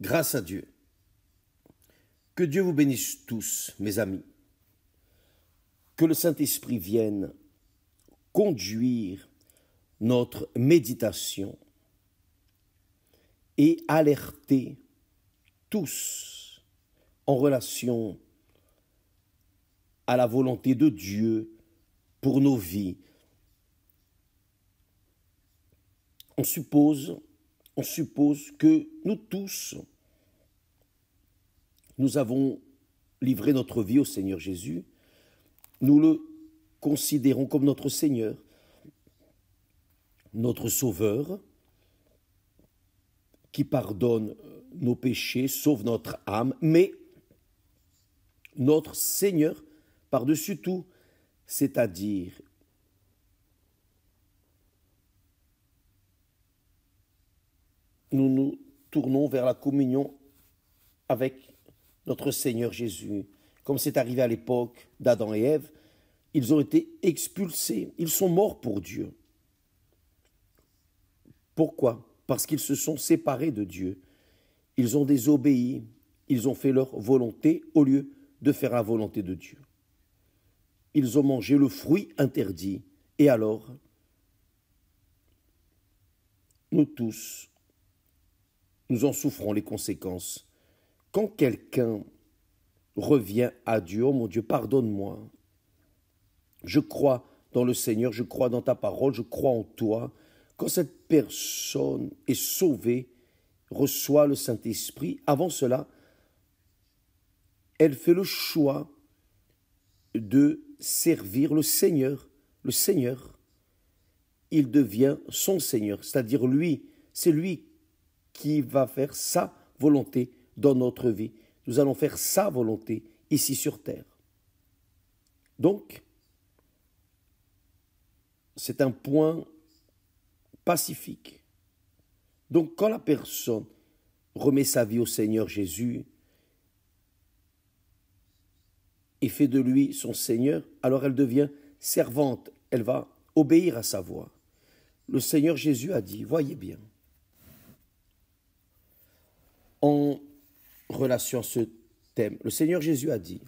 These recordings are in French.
Grâce à Dieu. Que Dieu vous bénisse tous, mes amis. Que le Saint-Esprit vienne conduire notre méditation et alerter tous en relation à la volonté de Dieu pour nos vies. On suppose que nous tous, nous avons livré notre vie au Seigneur Jésus. Nous le considérons comme notre Seigneur, notre Sauveur, qui pardonne nos péchés, sauve notre âme, mais notre Seigneur par-dessus tout, c'est-à-dire nous nous tournons vers la communion avec notre Seigneur Jésus. Comme c'est arrivé à l'époque d'Adam et Ève, ils ont été expulsés, ils sont morts pour Dieu. Pourquoi? Parce qu'ils se sont séparés de Dieu. Ils ont désobéi, ils ont fait leur volonté au lieu de faire la volonté de Dieu. Ils ont mangé le fruit interdit. Et alors, nous tous, nous en souffrons les conséquences. Quand quelqu'un revient à Dieu, oh mon Dieu, pardonne-moi. Je crois dans le Seigneur, je crois dans ta parole, je crois en toi. Quand cette personne est sauvée, reçoit le Saint-Esprit, avant cela, elle fait le choix de servir le Seigneur. Le Seigneur, il devient son Seigneur, c'est-à-dire lui, c'est lui qui va faire sa volonté dans notre vie. Nous allons faire sa volonté ici sur terre. Donc, c'est un point pacifique. Donc, quand la personne remet sa vie au Seigneur Jésus et fait de lui son Seigneur, alors elle devient servante, elle va obéir à sa voix. Le Seigneur Jésus a dit, voyez bien, en relation à ce thème, le Seigneur Jésus a dit,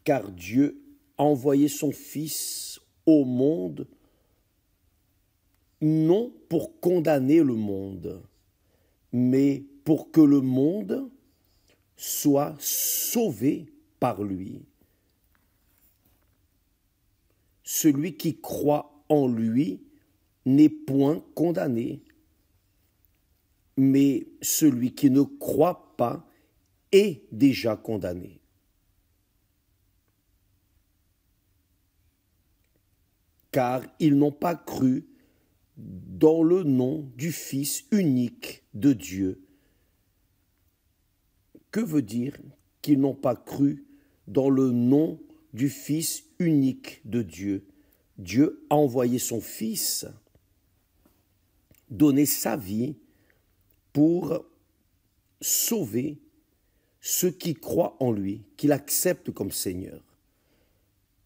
car Dieu a envoyé son Fils au monde, non pour condamner le monde, mais pour que le monde soit sauvé par lui. Celui qui croit en lui n'est point condamné, mais celui qui ne croit pas est déjà condamné. Car ils n'ont pas cru dans le nom du Fils unique de Dieu. Que veut dire qu'ils n'ont pas cru dans le nom du Fils unique de Dieu? Dieu a envoyé son Fils donner sa vie pour sauver ceux qui croient en lui, qui l'acceptent comme Seigneur.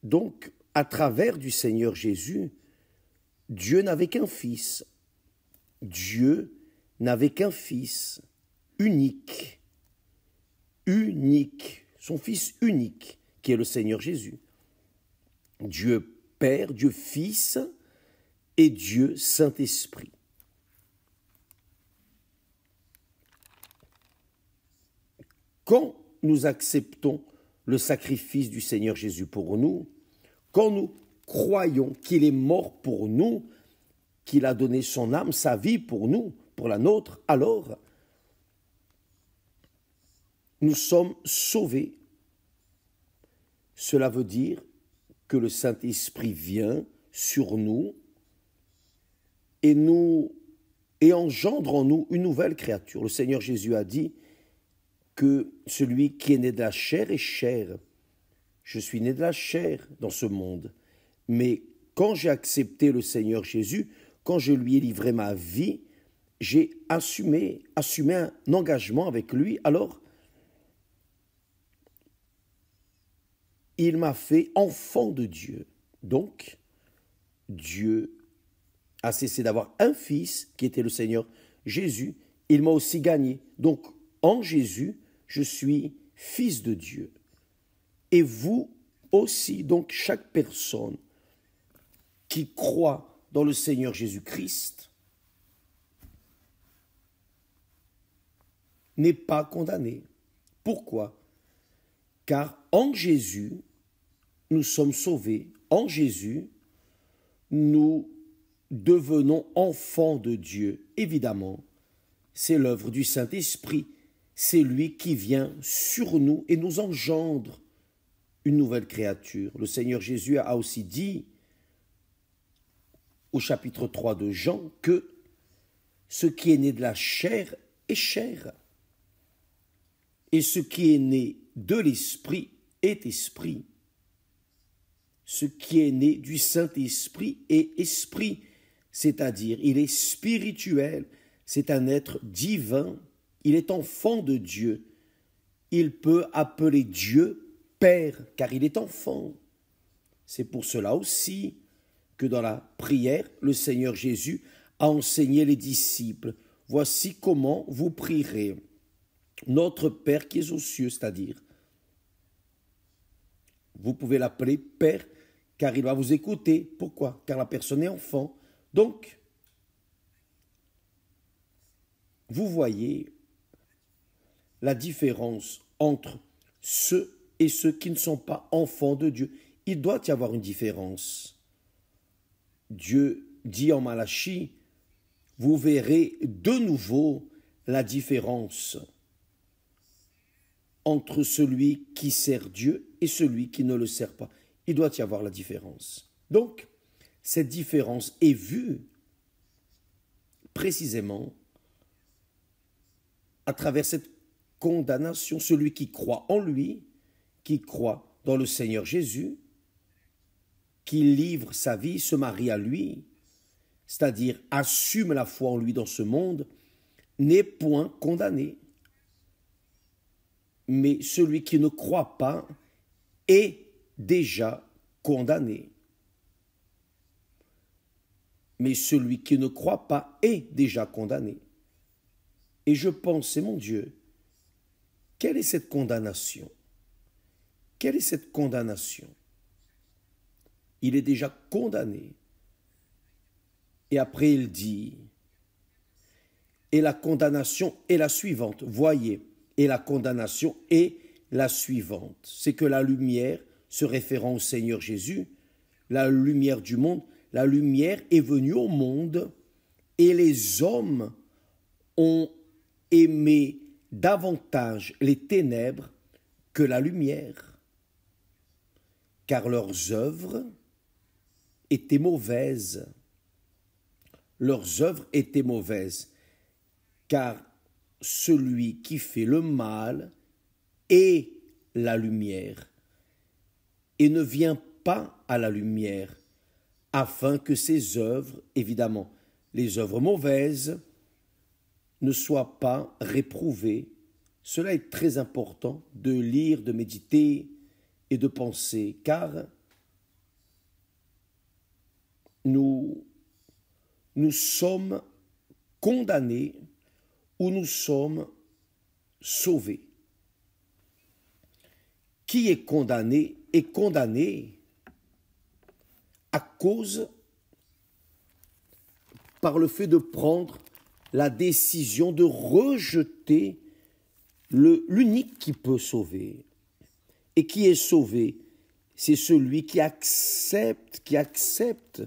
Donc, à travers du Seigneur Jésus, Dieu n'avait qu'un Fils. Dieu n'avait qu'un Fils unique. Unique. Son Fils unique, qui est le Seigneur Jésus. Dieu Père, Dieu Fils et Dieu Saint-Esprit. Quand nous acceptons le sacrifice du Seigneur Jésus pour nous, quand nous croyons qu'il est mort pour nous, qu'il a donné son âme, sa vie pour nous, pour la nôtre, alors nous sommes sauvés. Cela veut dire que le Saint-Esprit vient sur nous et engendre en nous une nouvelle créature. Le Seigneur Jésus a dit que celui qui est né de la chair est chair. Je suis né de la chair dans ce monde. Mais quand j'ai accepté le Seigneur Jésus, quand je lui ai livré ma vie, j'ai assumé un engagement avec lui. Alors, il m'a fait enfant de Dieu. Donc, Dieu a cessé d'avoir un fils qui était le Seigneur Jésus, il m'a aussi gagné. Donc, en Jésus, je suis fils de Dieu. Et vous aussi, donc chaque personne qui croit dans le Seigneur Jésus-Christ n'est pas condamné. Pourquoi? Car en Jésus, nous sommes sauvés. En Jésus, nous devenons enfants de Dieu. Évidemment, c'est l'œuvre du Saint-Esprit. C'est lui qui vient sur nous et nous engendre une nouvelle créature. Le Seigneur Jésus a aussi dit au chapitre 3 de Jean que ce qui est né de la chair est chair. Et ce qui est né de l'Esprit est esprit. Ce qui est né du Saint-Esprit est esprit, c'est-à-dire il est spirituel, c'est un être divin, il est enfant de Dieu. Il peut appeler Dieu Père, car il est enfant. C'est pour cela aussi que dans la prière, le Seigneur Jésus a enseigné les disciples. Voici comment vous prierez. Notre Père qui est aux cieux, c'est-à-dire, vous pouvez l'appeler Père, car il va vous écouter. Pourquoi? Car la personne est enfant. Donc, vous voyez la différence entre ceux et ceux qui ne sont pas enfants de Dieu. Il doit y avoir une différence. Dieu dit en Malachie, vous verrez de nouveau la différence entre celui qui sert Dieu et celui qui ne le sert pas. Il doit y avoir la différence. Donc, cette différence est vue précisément à travers cette condamnation. Celui qui croit en lui, qui croit dans le Seigneur Jésus, qui livre sa vie, se marie à lui, c'est-à-dire assume la foi en lui dans ce monde, n'est point condamné. Mais celui qui ne croit pas est déjà condamné. Mais celui qui ne croit pas est déjà condamné. Et je pensais, mon Dieu, quelle est cette condamnation? Quelle est cette condamnation? Il est déjà condamné. Et après il dit, et la condamnation est la suivante, voyez, et la condamnation est la suivante, c'est que la lumière, se référant au Seigneur Jésus, la lumière du monde, la lumière est venue au monde et les hommes ont aimé davantage les ténèbres que la lumière, car leurs œuvres étaient mauvaises. Leurs œuvres étaient mauvaises, car celui qui fait le mal est la lumière et ne vient pas à la lumière, afin que ses œuvres, évidemment, les œuvres mauvaises, ne soient pas réprouvées. Cela est très important de lire, de méditer et de penser, car nous sommes condamnés ou nous sommes sauvés. Qui est condamné à cause, par le fait de prendre la décision de rejeter l'unique qui peut sauver. Et qui est sauvé? C'est celui qui accepte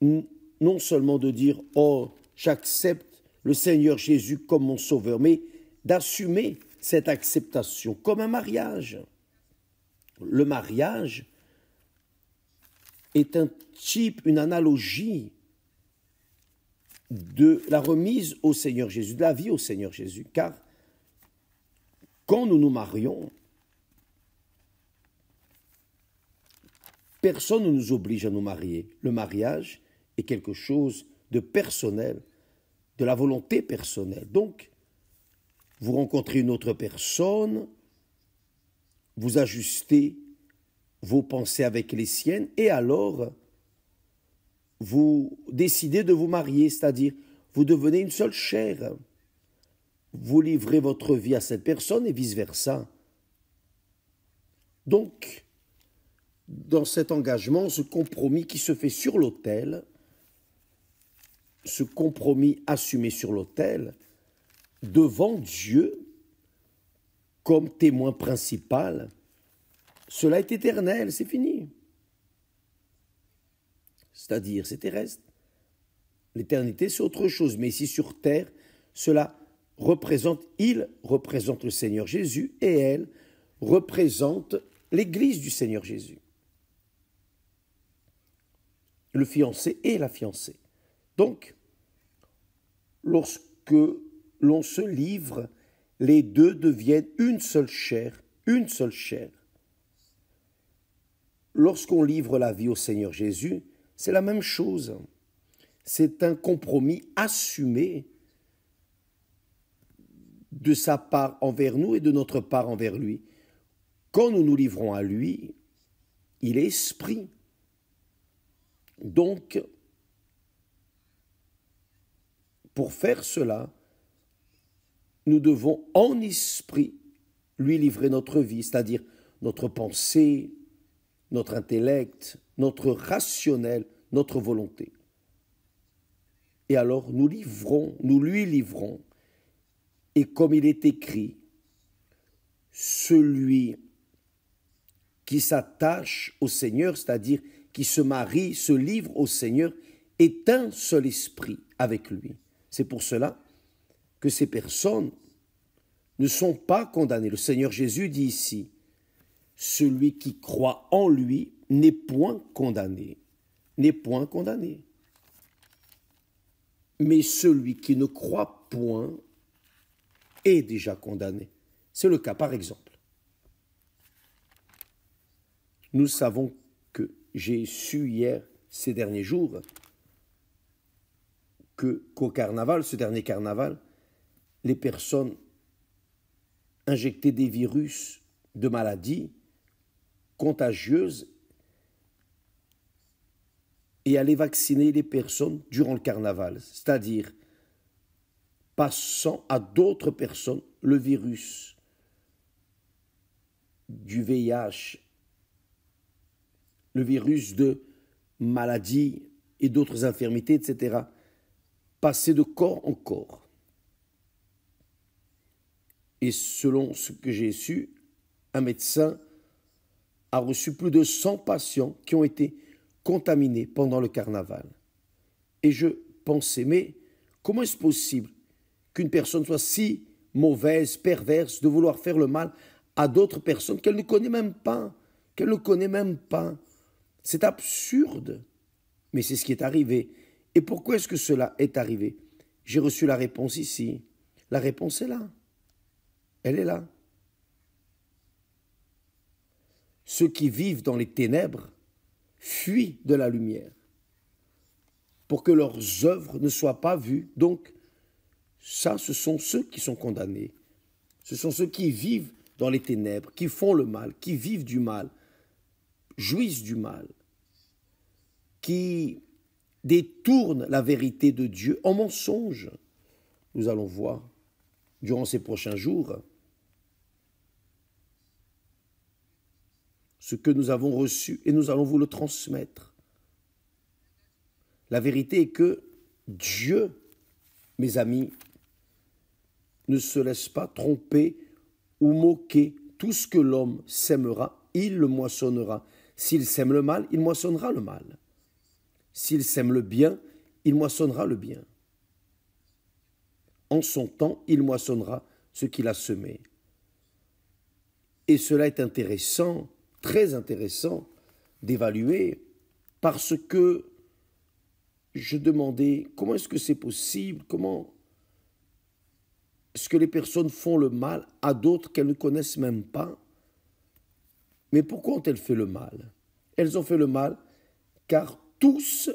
non seulement de dire « Oh, j'accepte le Seigneur Jésus comme mon sauveur », mais d'assumer cette acceptation comme un mariage. Le mariage est un type, une analogie de la remise au Seigneur Jésus, de la vie au Seigneur Jésus, car quand nous nous marions, personne ne nous oblige à nous marier. Le mariage est quelque chose de personnel, de la volonté personnelle. Donc, vous rencontrez une autre personne, vous ajustez vos pensées avec les siennes et alors vous décidez de vous marier, c'est-à-dire vous devenez une seule chair. Vous livrez votre vie à cette personne et vice-versa. Donc, dans cet engagement, ce compromis qui se fait sur l'autel, ce compromis assumé sur l'autel, devant Dieu, comme témoin principal, cela est éternel, c'est fini. C'est-à-dire, c'est terrestre. L'éternité, c'est autre chose, mais ici sur terre, il représente le Seigneur Jésus et elle représente l'Église du Seigneur Jésus. Le fiancé et la fiancée. Donc, lorsque l'on se livre, les deux deviennent une seule chair, une seule chair. Lorsqu'on livre la vie au Seigneur Jésus, c'est la même chose. C'est un compromis assumé de sa part envers nous et de notre part envers lui. Quand nous nous livrons à lui, il est esprit. Donc, pour faire cela, nous devons en esprit lui livrer notre vie, c'est-à-dire notre pensée, notre intellect, notre rationnel, notre volonté. Et alors nous lui livrons. Et comme il est écrit, celui qui s'attache au Seigneur, c'est-à-dire qui se marie, se livre au Seigneur, est un seul esprit avec lui. C'est pour cela que ces personnes ne sont pas condamnées. Le Seigneur Jésus dit ici, celui qui croit en lui n'est point condamné, n'est point condamné. Mais celui qui ne croit point est déjà condamné. C'est le cas par exemple. Nous savons que j'ai su hier, ces derniers jours, qu'au carnaval, ce dernier carnaval, les personnes injectaient des virus de maladies contagieuses et allaient vacciner les personnes durant le carnaval, c'est-à-dire passant à d'autres personnes le virus du VIH, le virus de maladies et d'autres infirmités, etc., passer de corps en corps. Et selon ce que j'ai su, un médecin a reçu plus de 100 patients qui ont été contaminés pendant le carnaval. Et je pensais, mais comment est-ce possible qu'une personne soit si mauvaise, perverse, de vouloir faire le mal à d'autres personnes qu'elle ne connaît même pas, C'est absurde. Mais c'est ce qui est arrivé. Et pourquoi est-ce que cela est arrivé? J'ai reçu la réponse ici. La réponse est là. Elle est là. Ceux qui vivent dans les ténèbres fuient de la lumière pour que leurs œuvres ne soient pas vues. Donc, ça, ce sont ceux qui sont condamnés. Ce sont ceux qui vivent dans les ténèbres, qui font le mal, qui vivent du mal, jouissent du mal, qui détournent la vérité de Dieu en mensonge. Nous allons voir durant ces prochains jours ce que nous avons reçu et nous allons vous le transmettre. La vérité est que Dieu, mes amis, ne se laisse pas tromper ou moquer. Tout ce que l'homme sèmera, il le moissonnera. S'il sème le mal, il moissonnera le mal. S'il sème le bien, il moissonnera le bien. En son temps, il moissonnera ce qu'il a semé. Et cela est intéressant, très intéressant d'évaluer, parce que je demandais comment est-ce que c'est possible, comment est-ce que les personnes font le mal à d'autres qu'elles ne connaissent même pas. Mais pourquoi ont-elles fait le mal? Elles ont fait le mal car tous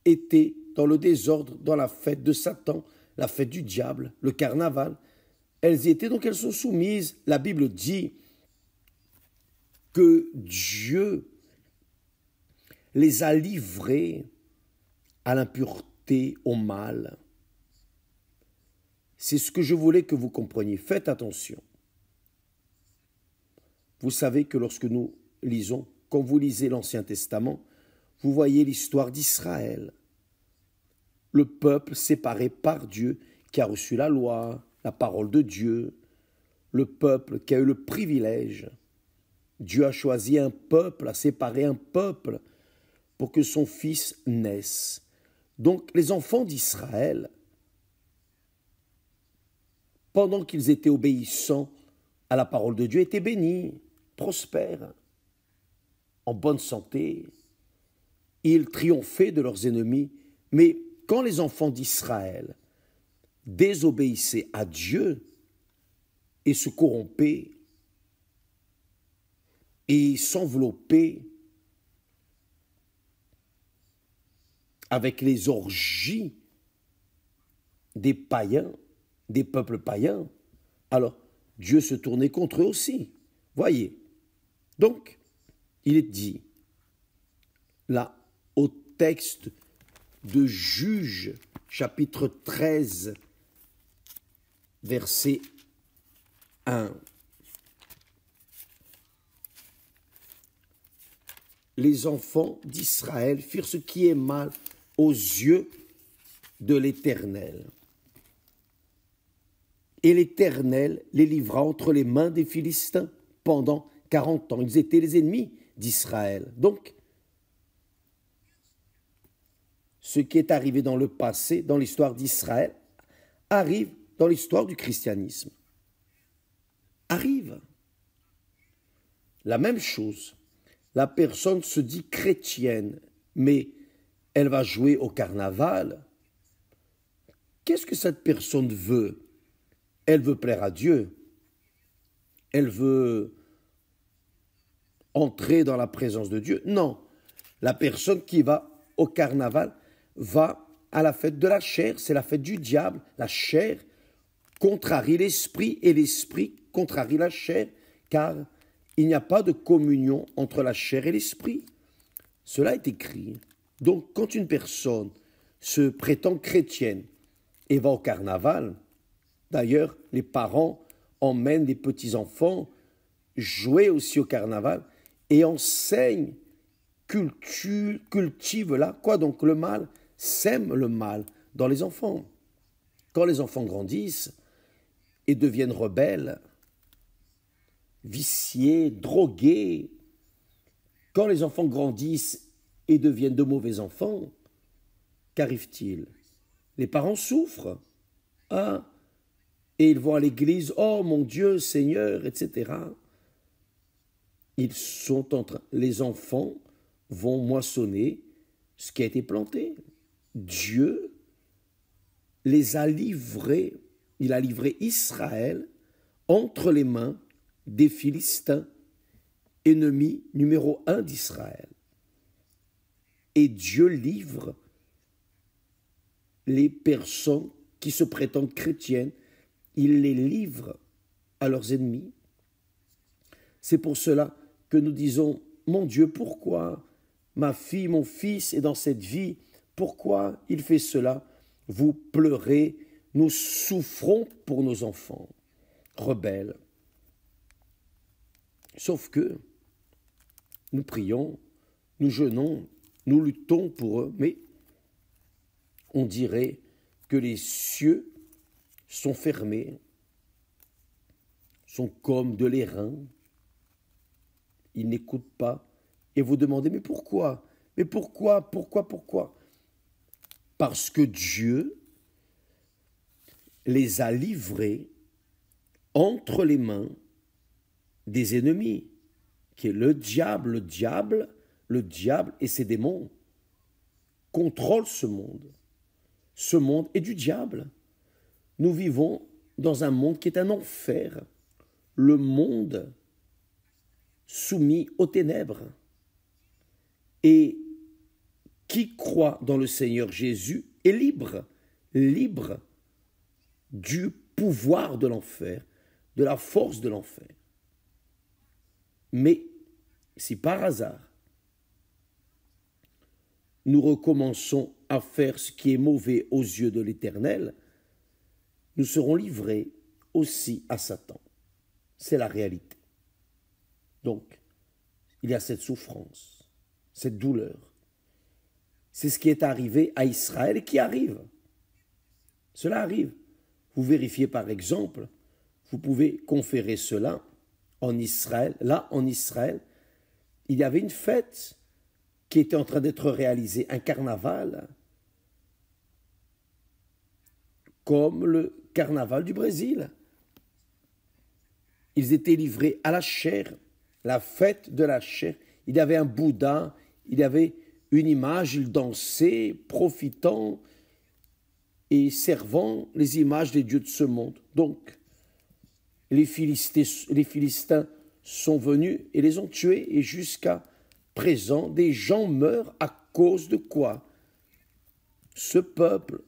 étaient dans le désordre, dans la fête de Satan, la fête du diable, le carnaval. Elles y étaient, donc elles sont soumises. La Bible dit que Dieu les a livrées à heurter au mal. C'est ce que je voulais que vous compreniez. Faites attention. Vous savez que lorsque nous lisons, quand vous lisez l'Ancien Testament, vous voyez l'histoire d'Israël. Le peuple séparé par Dieu, qui a reçu la loi, la parole de Dieu, le peuple qui a eu le privilège. Dieu a choisi un peuple, a séparé un peuple pour que son fils naisse. Donc les enfants d'Israël, pendant qu'ils étaient obéissants à la parole de Dieu, étaient bénis, prospères, en bonne santé. Ils triomphaient de leurs ennemis. Mais quand les enfants d'Israël désobéissaient à Dieu et se corrompaient et s'enveloppaient avec les orgies des païens, des peuples païens, alors Dieu se tournait contre eux aussi. Voyez. Donc, il est dit, là, au texte de Juges, chapitre 13, verset 1. Les enfants d'Israël firent ce qui est mal aux yeux de l'Éternel. Et l'Éternel les livra entre les mains des Philistins pendant 40 ans. Ils étaient les ennemis d'Israël. Donc, ce qui est arrivé dans le passé, dans l'histoire d'Israël, arrive dans l'histoire du christianisme. Arrive. La même chose. La personne se dit chrétienne, mais elle va jouer au carnaval. Qu'est-ce que cette personne veut? Elle veut plaire à Dieu. Elle veut entrer dans la présence de Dieu. Non. La personne qui va au carnaval va à la fête de la chair. C'est la fête du diable. La chair contrarie l'esprit et l'esprit contrarie la chair, car il n'y a pas de communion entre la chair et l'esprit. Cela est écrit. Donc, quand une personne se prétend chrétienne et va au carnaval, d'ailleurs, les parents emmènent les petits-enfants jouer aussi au carnaval et enseignent, cultivent là. Quoi donc? Le mal, sème le mal dans les enfants. Quand les enfants grandissent et deviennent rebelles, viciés, drogués, quand les enfants grandissent et deviennent de mauvais enfants, qu'arrive-t-il? Les parents souffrent. Ah, et ils vont à l'église, oh mon Dieu, Seigneur, etc. Les enfants vont moissonner ce qui a été planté. Dieu les a livrés, il a livré Israël entre les mains des Philistins, ennemis numéro 1 d'Israël. Et Dieu livre les personnes qui se prétendent chrétiennes, il les livre à leurs ennemis. C'est pour cela que nous disons, mon Dieu, pourquoi ma fille, mon fils est dans cette vie? Pourquoi il fait cela? Vous pleurez, nous souffrons pour nos enfants, rebelles. Sauf que nous prions, nous jeûnons, nous luttons pour eux, mais on dirait que les cieux sont fermés, sont comme de l'airain, ils n'écoutent pas. Et vous demandez, mais pourquoi? Mais pourquoi? Parce que Dieu les a livrés entre les mains des ennemis, qui est le diable et ses démons contrôlent ce monde. Ce monde est du diable. Nous vivons dans un monde qui est un enfer, le monde soumis aux ténèbres. Et qui croit dans le Seigneur Jésus est libre, libre du pouvoir de l'enfer, de la force de l'enfer. Mais si par hasard, nous recommençons à faire ce qui est mauvais aux yeux de l'Éternel, nous serons livrés aussi à Satan. C'est la réalité. Donc, il y a cette souffrance, cette douleur. C'est ce qui est arrivé à Israël et qui arrive. Cela arrive. Vous vérifiez par exemple, vous pouvez conférer cela en Israël. Là, en Israël, il y avait une fête qui était en train d'être réalisée, un carnaval, comme le carnaval du Brésil. Ils étaient livrés à la chair, la fête de la chair. Il y avait un Bouddha, il y avait une image, ils dansaient, profitant et servant les images des dieux de ce monde. Donc, les Philistins sont venus et les ont tués, et jusqu'à présent, des gens meurent à cause de quoi? Ce peuple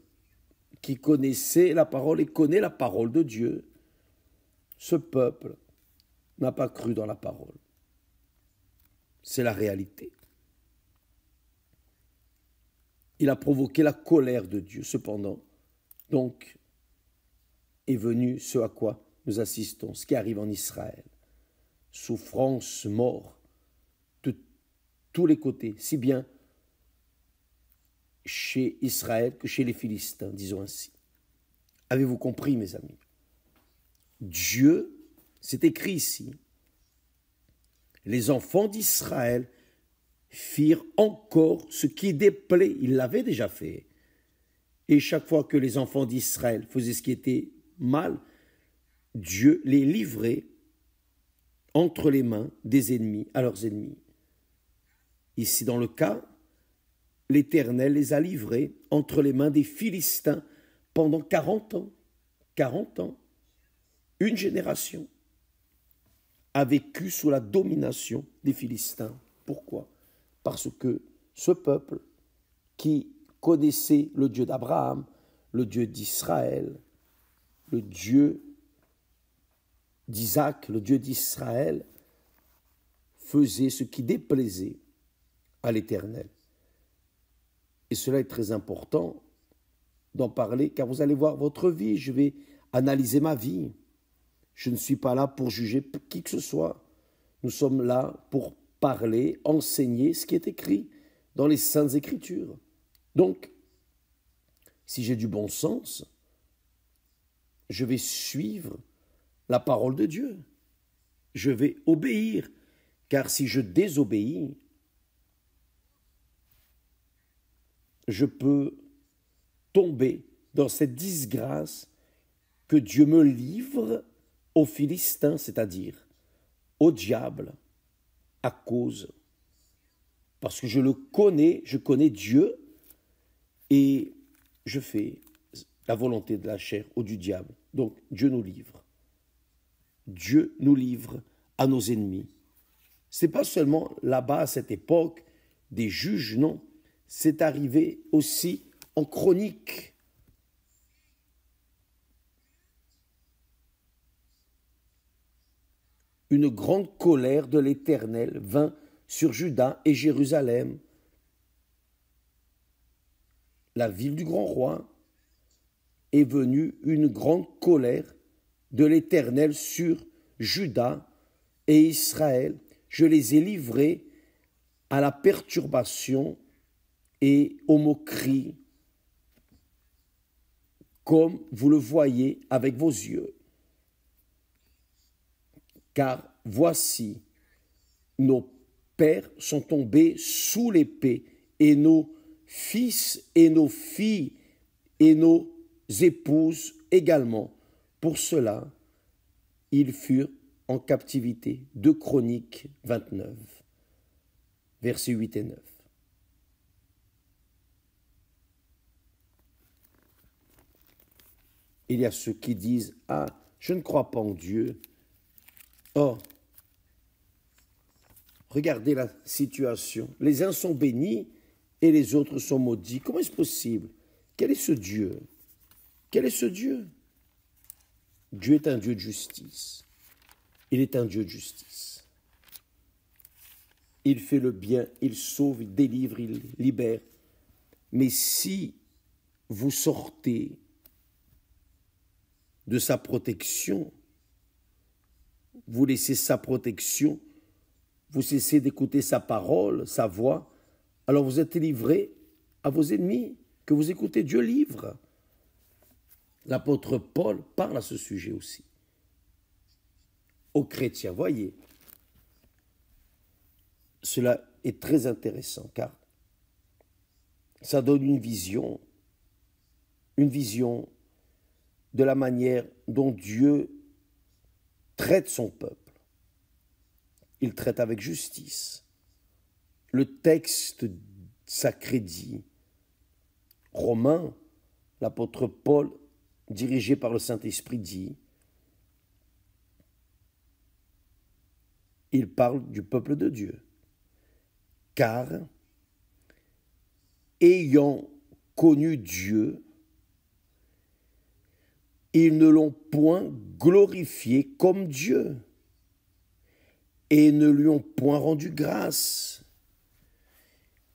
qui connaissait la parole et connaît la parole de Dieu, ce peuple n'a pas cru dans la parole. C'est la réalité. Il a provoqué la colère de Dieu. Cependant, donc, est venu ce à quoi nous assistons, ce qui arrive en Israël. Souffrance, mort, de tous les côtés, si bien chez Israël que chez les Philistins, disons ainsi. Avez-vous compris, mes amis? Dieu, c'est écrit ici, les enfants d'Israël firent encore ce qui déplaît, ils l'avaient déjà fait. Et chaque fois que les enfants d'Israël faisaient ce qui était mal, Dieu les livrait entre les mains des ennemis, à leurs ennemis. Ici, dans le cas, l'Éternel les a livrés entre les mains des Philistins pendant 40 ans. 40 ans. Une génération a vécu sous la domination des Philistins. Pourquoi? Parce que ce peuple qui connaissait le Dieu d'Abraham, le Dieu d'Israël, le Dieu d'Isaac, le Dieu d'Israël, faisait ce qui déplaisait à l'Éternel. Et cela est très important d'en parler, car vous allez voir votre vie, je vais analyser ma vie. Je ne suis pas là pour juger qui que ce soit. Nous sommes là pour parler, enseigner ce qui est écrit dans les Saintes Écritures. Donc, si j'ai du bon sens, je vais suivre la parole de Dieu. Je vais obéir, car si je désobéis, je peux tomber dans cette disgrâce que Dieu me livre aux Philistins, c'est-à-dire au diable, à cause, parce que je le connais, je connais Dieu, et je fais la volonté de la chair ou du diable. Donc Dieu nous livre. Dieu nous livre à nos ennemis. Ce n'est pas seulement là-bas, à cette époque, des juges, non. C'est arrivé aussi en Chronique. Une grande colère de l'Éternel vint sur Juda et Jérusalem, la ville du grand roi. Est venue une grande colère de l'Éternel sur Juda et Israël. Je les ai livrés à la perturbation et aux moqueries, comme vous le voyez avec vos yeux. Car voici, nos pères sont tombés sous l'épée, et nos fils et nos filles et nos épouses également. Pour cela, ils furent en captivité. 2 Chroniques 29, versets 8 et 9. Il y a ceux qui disent « Ah, je ne crois pas en Dieu ». Or, regardez la situation. Les uns sont bénis et les autres sont maudits. Comment est-ce possible? Quel est ce Dieu? Quel est ce Dieu? Dieu est un Dieu de justice. Il est un Dieu de justice. Il fait le bien, il sauve, il délivre, il libère. Mais si vous sortez de sa protection, vous laissez sa protection, vous cessez d'écouter sa parole, sa voix, alors vous êtes livré à vos ennemis que vous écoutez. Dieu livre. L'apôtre Paul parle à ce sujet aussi. Aux chrétiens, voyez, cela est très intéressant car ça donne une vision de la manière dont Dieu traite son peuple. Il traite avec justice. Le texte sacré dit, Romains, l'apôtre Paul, dirigé par le Saint-Esprit, dit, il parle du peuple de Dieu. Car, ayant connu Dieu, ils ne l'ont point glorifié comme Dieu et ne lui ont point rendu grâce,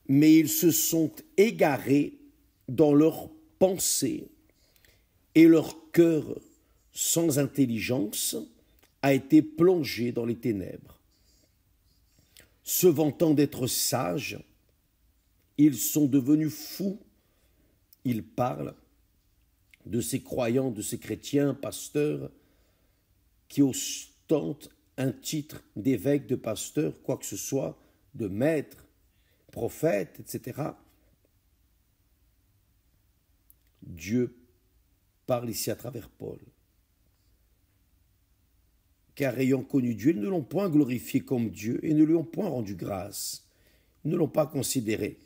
mais ils se sont égarés dans leurs pensées et leur cœur sans intelligence a été plongé dans les ténèbres. Se vantant d'être sages, ils sont devenus fous. Ils parlent de ces croyants, de ces chrétiens, pasteurs, qui ostentent un titre d'évêque, de pasteur, quoi que ce soit, de maître, prophète, etc. Dieu parle ici à travers Paul. Car ayant connu Dieu, ils ne l'ont point glorifié comme Dieu et ne lui ont point rendu grâce. Ils ne l'ont pas considéré.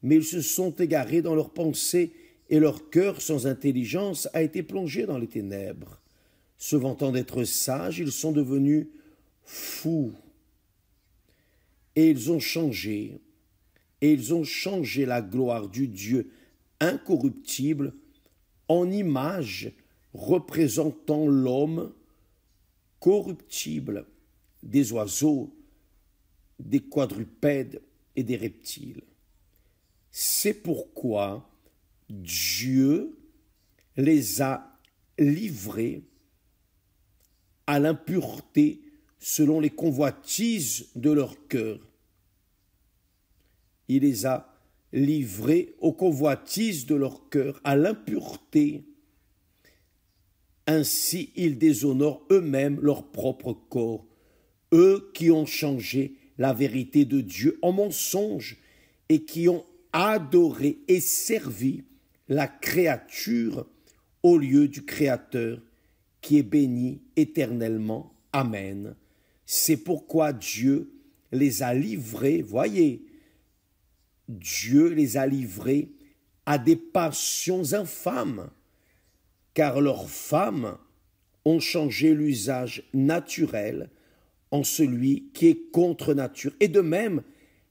Mais ils se sont égarés dans leurs pensées et leur cœur sans intelligence a été plongé dans les ténèbres. Se vantant d'être sages, ils sont devenus fous. Et ils ont changé la gloire du Dieu incorruptible en image représentant l'homme corruptible, des oiseaux, des quadrupèdes et des reptiles. C'est pourquoi Dieu les a livrés à l'impureté selon les convoitises de leur cœur. Il les a livrés aux convoitises de leur cœur, à l'impureté. Ainsi, ils déshonorent eux-mêmes leur propre corps, eux qui ont changé la vérité de Dieu en mensonge et qui ont adoré et servi la créature au lieu du Créateur qui est béni éternellement. Amen. C'est pourquoi Dieu les a livrés, voyez, Dieu les a livrés à des passions infâmes, car leurs femmes ont changé l'usage naturel en celui qui est contre nature. Et de même,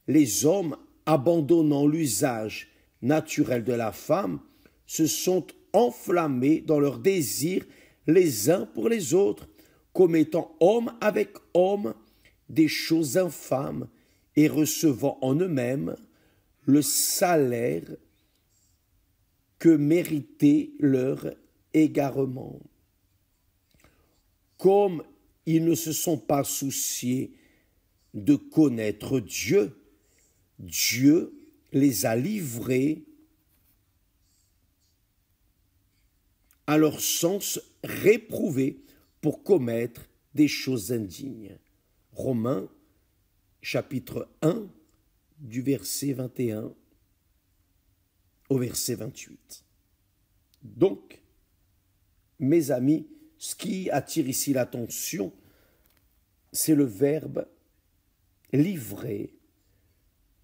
les hommes, abandonnant l'usage naturel de la femme, se sont enflammés dans leurs désirs les uns pour les autres, commettant homme avec homme des choses infâmes et recevant en eux-mêmes le salaire que méritait leur égarement. Comme ils ne se sont pas souciés de connaître Dieu, Dieu les a livrés à leur sens réprouvé pour commettre des choses indignes. Romains, chapitre 1, du verset 21 au verset 28. Donc, mes amis, ce qui attire ici l'attention, c'est le verbe livrer.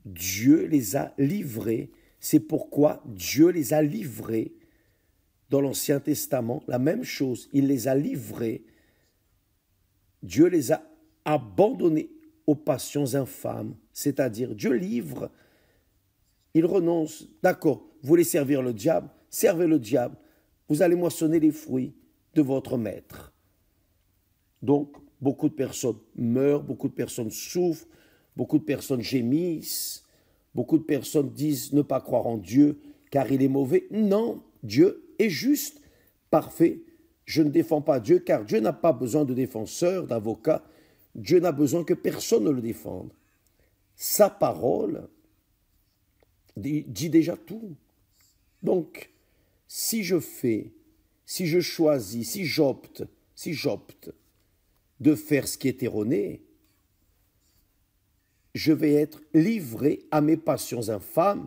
Dieu les a livrés. C'est pourquoi Dieu les a livrés. Dans l'Ancien Testament, la même chose, il les a livrés. Dieu les a abandonnés aux passions infâmes, c'est-à-dire Dieu livre, il renonce. D'accord, vous voulez servir le diable, servez le diable, vous allez moissonner les fruits de votre maître. Donc, beaucoup de personnes meurent, beaucoup de personnes souffrent, beaucoup de personnes gémissent, Beaucoup de personnes disent ne pas croire en Dieu car il est mauvais. Non, Dieu est juste, parfait. Je ne défends pas Dieu car Dieu n'a pas besoin de défenseurs, d'avocats. Dieu n'a besoin que personne ne le défende. Sa parole dit déjà tout. Donc, si je choisis, si j'opte de faire ce qui est erroné, je vais être livré à mes passions infâmes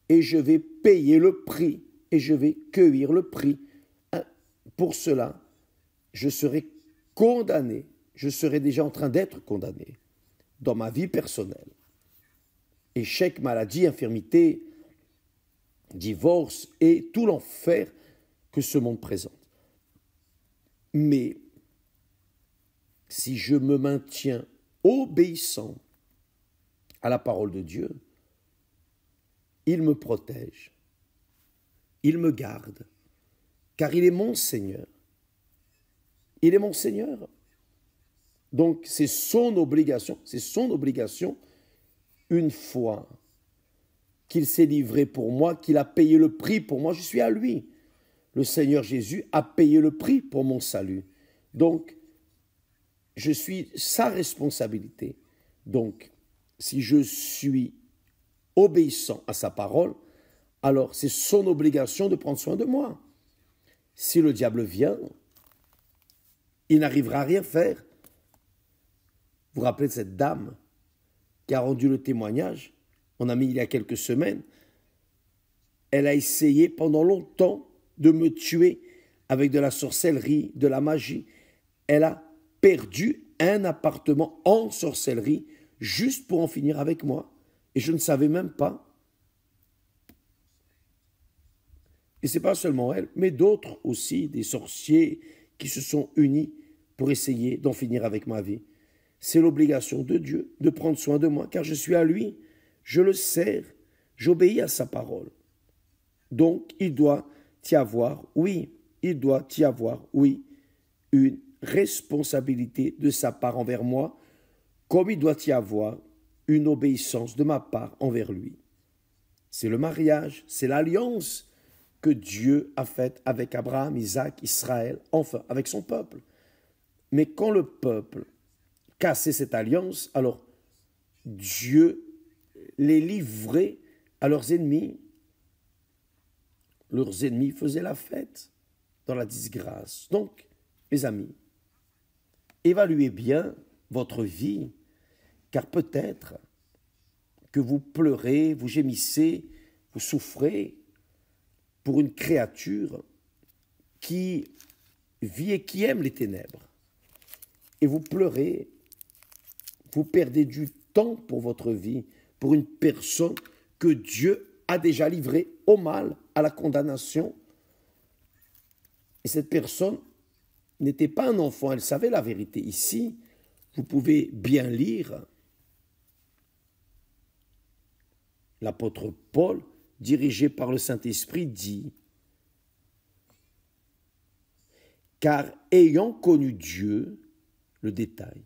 et je vais payer le prix et je vais cueillir le prix. Pour cela, je serai condamné, je serai déjà en train d'être condamné dans ma vie personnelle. Échec, maladie, infirmité, divorce et tout l'enfer que ce monde présente. Mais si je me maintiens obéissant à la parole de Dieu, il me protège, il me garde, car il est mon Seigneur. Il est mon Seigneur. Donc c'est son obligation, une fois qu'il s'est livré pour moi, qu'il a payé le prix pour moi, je suis à lui. Le Seigneur Jésus a payé le prix pour mon salut. Donc, je suis sa responsabilité. Donc, si je suis obéissant à sa parole, alors c'est son obligation de prendre soin de moi. Si le diable vient, il n'arrivera à rien faire. Vous vous rappelez de cette dame qui a rendu le témoignage, on a mis il y a quelques semaines, elle a essayé pendant longtemps de me tuer avec de la sorcellerie, de la magie. Elle a perdu un appartement en sorcellerie juste pour en finir avec moi. Et je ne savais même pas. Et ce n'est pas seulement elle, mais d'autres aussi, des sorciers qui se sont unis pour essayer d'en finir avec ma vie. C'est l'obligation de Dieu de prendre soin de moi, car je suis à lui, je le sers, j'obéis à sa parole. Donc, il doit y avoir, oui, une responsabilité de sa part envers moi, comme il doit y avoir une obéissance de ma part envers lui. C'est le mariage, c'est l'alliance que Dieu a faite avec Abraham, Isaac, Israël, enfin avec son peuple. Mais quand le peuple cassait cette alliance, alors Dieu les livrait à leurs ennemis. Leurs ennemis faisaient la fête dans la disgrâce. Donc, mes amis, évaluez bien votre vie, car peut-être que vous pleurez, vous gémissez, vous souffrez pour une créature qui vit et qui aime les ténèbres. Et vous pleurez, vous perdez du temps pour votre vie, pour une personne que Dieu a déjà livrée au mal, à la condamnation. Et cette personne n'était pas un enfant, elle savait la vérité. Ici, vous pouvez bien lire l'apôtre Paul, dirigé par le Saint-Esprit, dit « Car ayant connu Dieu, le détail,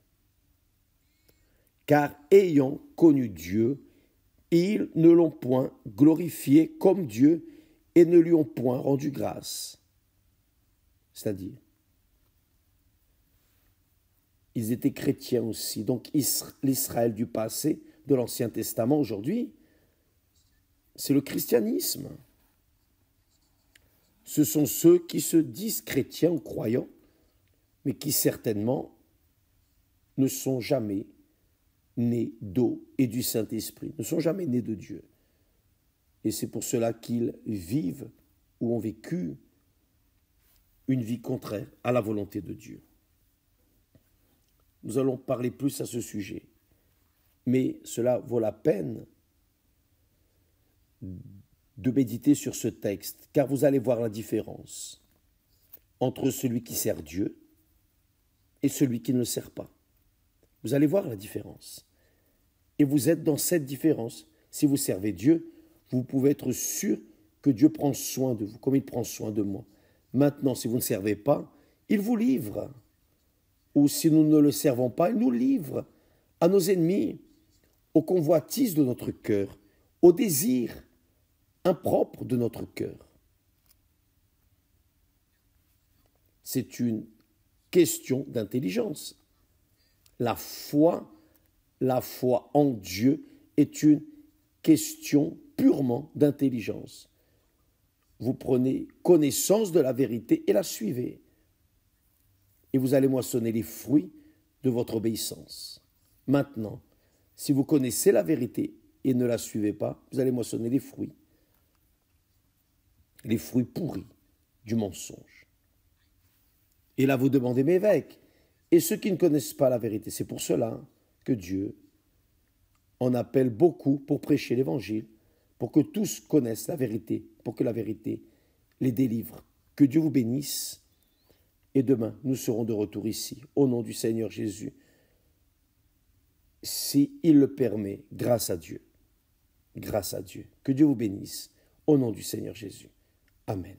car ayant connu Dieu, ils ne l'ont point glorifié comme Dieu et ne lui ont point rendu grâce. » C'est-à-dire, ils étaient chrétiens aussi. Donc l'Israël du passé, de l'Ancien Testament aujourd'hui, c'est le christianisme. Ce sont ceux qui se disent chrétiens ou croyants, mais qui certainement ne sont jamais nés d'eau et du Saint-Esprit, ne sont jamais nés de Dieu. Et c'est pour cela qu'ils vivent ou ont vécu une vie contraire à la volonté de Dieu. Nous allons parler plus à ce sujet, mais cela vaut la peine de méditer sur ce texte, car vous allez voir la différence entre celui qui sert Dieu et celui qui ne le sert pas. Vous allez voir la différence. Et vous êtes dans cette différence. Si vous servez Dieu, vous pouvez être sûr que Dieu prend soin de vous, comme il prend soin de moi. Maintenant, si vous ne servez pas, il vous livre. Ou si nous ne le servons pas, il nous livre à nos ennemis, aux convoitises de notre cœur, au désir impropre de notre cœur. C'est une question d'intelligence. La foi en Dieu est une question purement d'intelligence. Vous prenez connaissance de la vérité et la suivez. Et vous allez moissonner les fruits de votre obéissance. Maintenant, si vous connaissez la vérité et ne la suivez pas, vous allez moissonner les fruits pourris du mensonge. Et là, vous demandez, mais évêque, et ceux qui ne connaissent pas la vérité, c'est pour cela que Dieu en appelle beaucoup pour prêcher l'évangile, pour que tous connaissent la vérité, pour que la vérité les délivre. Que Dieu vous bénisse. Et demain, nous serons de retour ici, au nom du Seigneur Jésus, si il le permet, grâce à Dieu. Grâce à Dieu. Que Dieu vous bénisse, au nom du Seigneur Jésus. Amen.